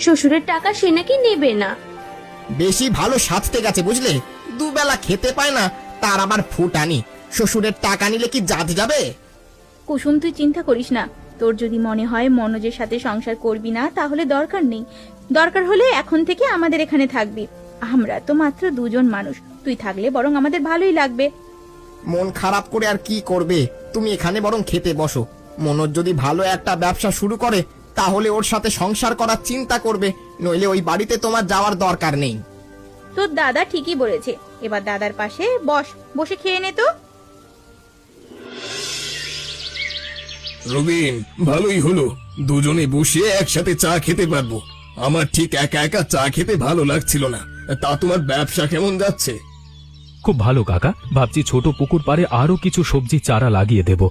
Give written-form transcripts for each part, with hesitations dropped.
শ্বশুরের টাকা সে নাকি নেবে না। বেশি ভালো সাজতে গেছে বুঝলে, দুবেলা খেতে পায় না, তার আবার ফুটানি। শ্বশুরের টাকা নিলে কি জাত যাবে? কুসুম, তুই চিন্তা করিস না। তোর যদি মনে হয় মনোজের সাথে সংসার করবি না, তাহলে দরকার নেই। দরকার হলে এখন থেকে আমাদের এখানে থাকবি। আমরা তো মাত্র দুজন মানুষ, তুই থাকলে বরং আমাদের ভালোই লাগবে। মন খারাপ করে আর কি করবে? তুমি এখানে বরং খেতে বসো। মনোজ যদি ভালো একটা ব্যবসা শুরু করে তাহলে ওর সাথে সংসার করার চিন্তা করবে, নইলে ওই বাড়িতে তোমার যাওয়ার দরকার নেই। তোর দাদা ঠিকই বলেছে, এবার দাদার পাশে বসে খেয়ে নে তো। রবিন, ভালোই হলো, দুজনে বসে একসাথে চা খেতে পারবো। আমার ঠিক একা একা চা খেতে ভালো লাগছিল না। তা তোমার ব্যবসা কেমন যাচ্ছে? খুব ভালো কাকা, ভাবছি ছোট পুকুর পাড়ে আরো কিছু সবজি চারা লাগিয়ে দেব।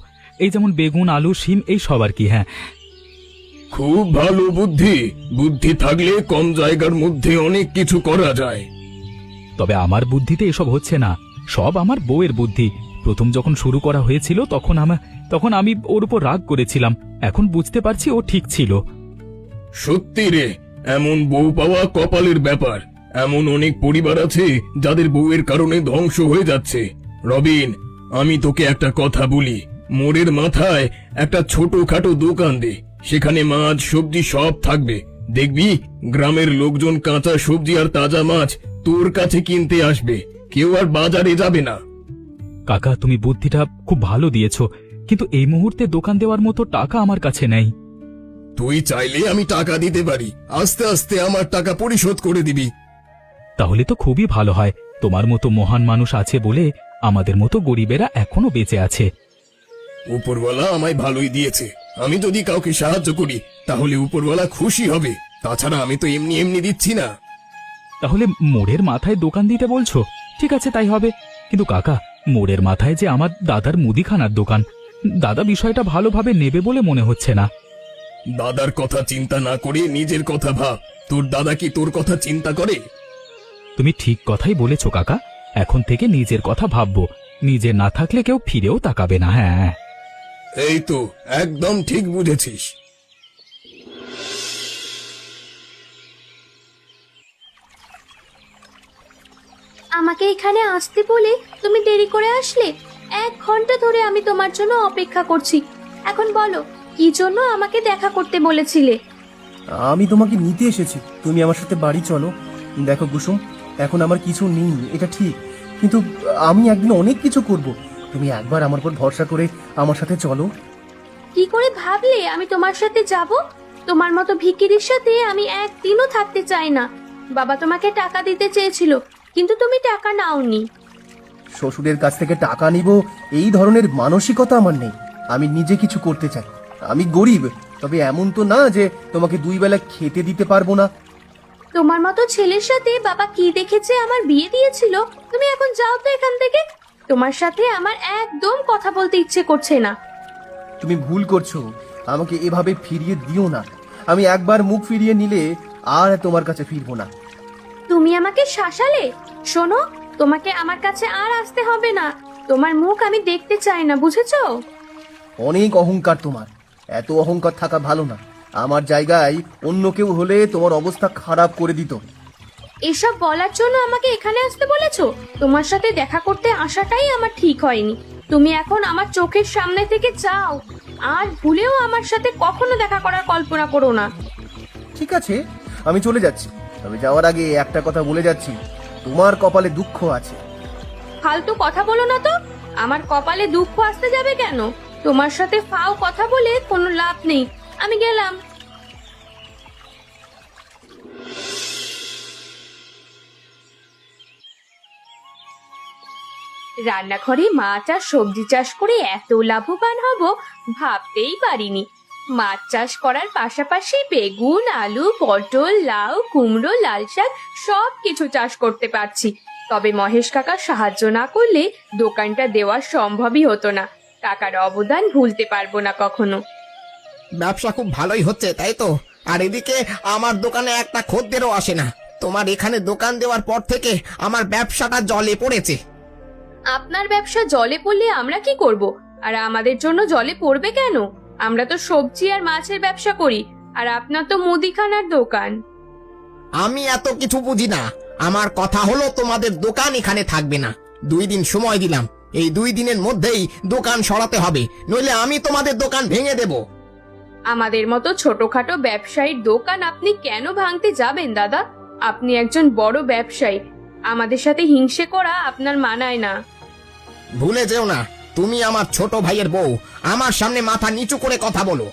এই যেমন বেগুন, আলু, শিম, এই সব আর কি। হ্যাঁ, খুব ভালো বুদ্ধি। বুদ্ধি থাকলে কম জায়গার মধ্যে অনেক কিছু করা যায়। তবে আমার বুদ্ধিতে এসব হচ্ছে না, সব আমার বউয়ের বুদ্ধি। প্রথম যখন শুরু করা হয়েছিল তখন আমি ওর উপর রাগ করেছিলাম। এখন বুঝতে পারছি ও ঠিক ছিল। সত্যি রে, এমন বউ পাওয়া কপালের ব্যাপার। এমন অনেক পরিবার আছে যাদের বউয়ের কারণে ধ্বংস হয়ে যাচ্ছে। রবিন, আমি তোকে একটা কথা বলি, মোড়ের মাথায় একটা ছোটখাটো দোকান দে। সেখানে মাছ, সবজি সব থাকবে। দেখবি গ্রামের লোকজন কাঁচা সবজি আর তাজা মাছ তোর কাছে কিনতে আসবে, কেউ আর বাজারে যাবে না। কাকা, তুমি বুদ্ধিটা খুব ভালো দিয়েছো, কিন্তু এই মুহূর্তে দোকান দেওয়ার মতো টাকা আমার কাছে নেই। তুই চাইলে আমি টাকা দিতে পারি, আস্তে আস্তে আমার টাকা পরিশোধ করে দিবি। তাহলে তো খুবই ভালো হয়। তোমার মতো মহান মানুষ আছে বলে আমাদের মতো গরিবেরা এখনো বেঁচে আছে। উপরওয়ালা আমায় ভালোই দিয়েছে। আমি যদি কাউকে সাহায্য করি তাহলে উপরওয়ালা খুশি হবে। তাছাড়া আমি তো এমনি এমনি দিচ্ছি না। তাহলে মোড়ের মাথায় দোকান দিতে বলছো? ঠিক আছে, তাই হবে। কিন্তু কাকা, মোড়ের মাথায় যে আমার দাদার মুদিখানার দোকান, দাদা বিষয়টা ভালোভাবে নেবে বলে মনে হচ্ছে না। দাদার কথা চিন্তা না করে নিজের কথা ভাব। তোর দাদা কি তোর কথা চিন্তা করে? তুমি ঠিক কথাই বলেছো কাকা, এখন থেকে নিজের কথা ভাববো। নিজে না থাকলে কেউ ফিরেও তাকাবে না। হ্যাঁ, এই তো একদম ঠিক বুঝেছিস। আমাকে এখানে আসতে বলে তুমি দেরি করে আসলে। 1 ঘন্টা ধরে আমি তোমার জন্য অপেক্ষা করছি। এখন বলো, কি জন্য আমাকে দেখা করতে বলেছিলে? আমি তোমাকে নিতে এসেছি, তুমি আমার সাথে বাড়ি চলো। দেখো কুসুম, এখন আমার কিছু নেই, এটা ঠিক, কিন্তু আমি একদিন অনেক কিছু করব। তুমি একবার আমার উপর ভরসা করে আমার সাথে চলো। কি করে ভাবলে আমি তোমার সাথে যাব? তোমার মতো ভিখিরির সাথে আমি একদিনও থাকতে চাই না। বাবা তোমাকে টাকা দিতে চেয়েছিল, কিন্তু তুমি টাকা নাওনি। শ্বশুরের কাছ থেকে টাকা নিব এই ধরনের মানসিকতা আমার নেই। আমি নিজে কিছু করতে চাই। আমি গরিব, তবে এমন তো না যে তোমাকে 2 বেলা খেতে দিতে পারবো না। তোমার মতো ছেলের সাথে বাবা কি দেখেছে আমার বিয়ে দিয়েছিল? তুমি এখন যাও তো এখান থেকে। তোমার সাথে আমার একদম কথা বলতে ইচ্ছে করছে না। তুমি ভুল করছো, আমাকে এভাবে ফিরিয়ে দিও না। আমি একবার মুখ ফিরিয়ে নিলে আর তোমার কাছে ফিরবো না। তুমি আমাকে শাসালে। শোনো, তোমাকে আমার কাছে আর আসতে হবে না। তোমার মুখ আমি দেখতে চাই না, বুঝেছো? অনেক অহংকার তোমার, এত অহংকার থাকা ভালো না। আমার জায়গায় অন্য কেউ হলে তোমার অবস্থা খারাপ করে দিত। এসব বলার জন্য আমাকে এখানে আসতে বলেছো? তোমার সাথে দেখা করতে আসাটাই আমার ঠিক হয়নি। তুমি এখন আমার চোখের সামনে থেকে যাও, আর ভুলেও আমার সাথে কখনো দেখা করার কল্পনা করো না। ঠিক আছে, আমি চলে যাচ্ছি, তবে যাওয়ার আগে একটা কথা বলে যাচ্ছি, তোমার কপালে দুঃখ আছে। ফালতু কথা বলো না তো। আমার কপালে দুঃখ আসতে যাবে কেন? তোমার সাথে ফাও কথা বলে কোনো লাভ নেই। আমি গেলাম। রান্নাঘরে মাছ আর সবজি চাষ করে এত লাভবান হব ভাবতেই পারিনি। মাছ চাষ করার পাশাপাশি বেগুন, আলু, পটল, লাউ, কুমড়ো, লাল শাক সব কিছু চাষ করতে পারছি। তবে মহেশ কাকা সাহায্য না করলে দোকানটা দেওয়া সম্ভবই হতো না। কাকার অবদান ভুলতে পারবো না কখনো। ব্যবসা খুব ভালোই হচ্ছে, তাই তো? আর এদিকে আমার দোকানে একটা খদ্দেরও আসে না। তোমার এখানে দোকান দেওয়ার পর থেকে আমার ব্যবসাটা জলে পড়েছে। আপনার ব্যবসা জলে পড়লে আমরা কি করব? আর আমাদের জন্য জলে পড়বে কেন? আমরা তো সবজি আর মাছের ব্যবসা করি, আর আপনার তো মুদিখানার দোকান। আমি এত কিছু বুঝি না। আমার কথা হলো তোমাদের দোকান এখানে থাকবে না। 2 দিন সময় দিলাম, এই 2 দিনের মধ্যেই দোকান সরাতে হবে, নইলে আমি তোমাদের দোকান ভেঙে দেব। আমাদের মতো ছোটখাটো ব্যবসায়ীর দোকান আপনি কেন ভাঙতে যাবেন দাদা? আপনি একজন বড় ব্যবসায়ী, আমাদের সাথে হিংসে করা আপনার মানায় না। ভুলে যেও না, তুমি আমার ছোট ভাইয়ের বউ। আমার সামনে মাথা নিচু করে কথা বলো।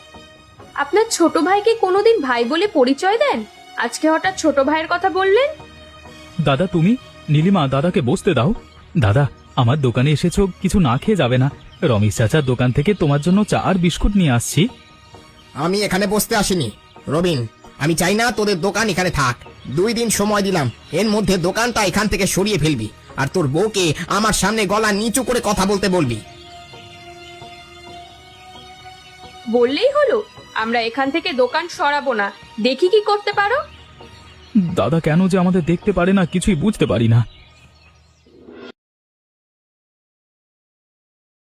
আপনার ছোট ভাইকে কোনোদিন ভাই বলে পরিচয় দেন? আজকে হঠাৎ ছোট ভাইয়ের কথা বললেন। দাদা তুমি, নীলিমা দাদাকে বসতে দাও। দাদা, আমার দোকানে এসেছো, কিছু না খেয়ে যাবে না? রমেশ চাচার দোকান থেকে তোমার জন্য চা আর বিস্কুট নিয়ে আসছি। আমি এখানে বসতে আসিনি রবিন, আমি চাই না তোদের দোকান এখানে থাক। 2 দিন সময় দিলাম, এর মধ্যে দোকানটা এখান থেকে সরিয়ে ফেলবি, আর তোর বউকে আমার সামনে গলা নিচু করে কথা বলতে বলবি। বললেই হলো, আমরা এখান থেকে দোকান সরাবো না, দেখি কি করতে পারো। দাদা কেন যে আমাদের দেখতে পারে না কিছুই বুঝতে পারি না।